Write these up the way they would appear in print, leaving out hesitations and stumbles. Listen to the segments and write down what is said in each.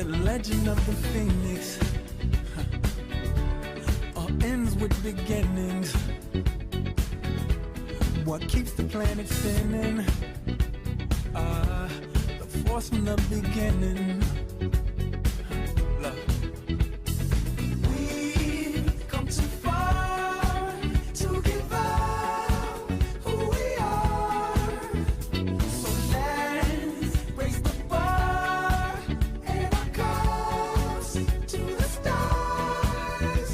The legend of the phoenix all ends with beginnings. What keeps the planet spinning? The force from the beginning. Love. We've come too far to give up who we are. So let's raise the bar and our cups to the stars.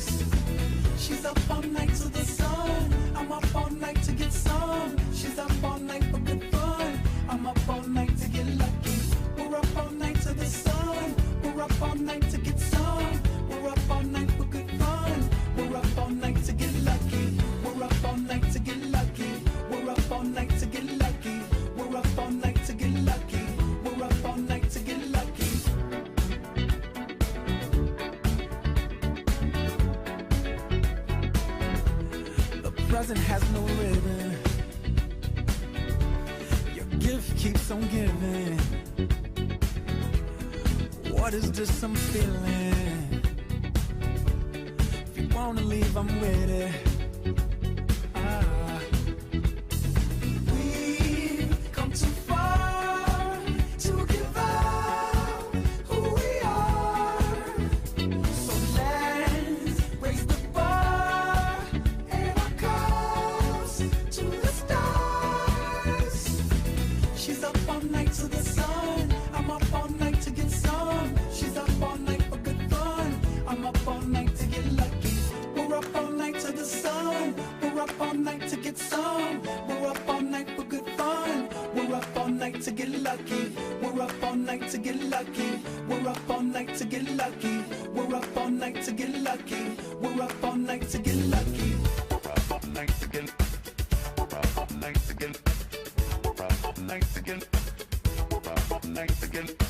She's up all night to the sun. I'm up all night to get some. She's up all night for good fun. I'm up all night to get lucky. We're up all night to the sun. We're up all night to get some. We're up all night for good fun. We're up all night to get lucky. We're up all night to get lucky. We're up all night to get lucky. We're up all night to get lucky. We're up all night to get lucky. The present has no ribbon. Your gift keeps on giving. What is this I'm feeling? If you wanna leave, I'm with it. We've come too far to give up who we are. So let's raise the bar and our cups to the stars. She's up all night to the sun. I'm up all night to get some. She's up all night for good fun. I'm up all night to get lucky. We're up all night to the sun. We're up all night to get some. We're up all night for good fun. We're up all night to get lucky. We're up all night to get lucky. We're up all night to get lucky. We're up all night to get lucky. We're up all night to get lucky. We're up all night to get. We're up all night to get. We're up all night to get. We're up all night to get.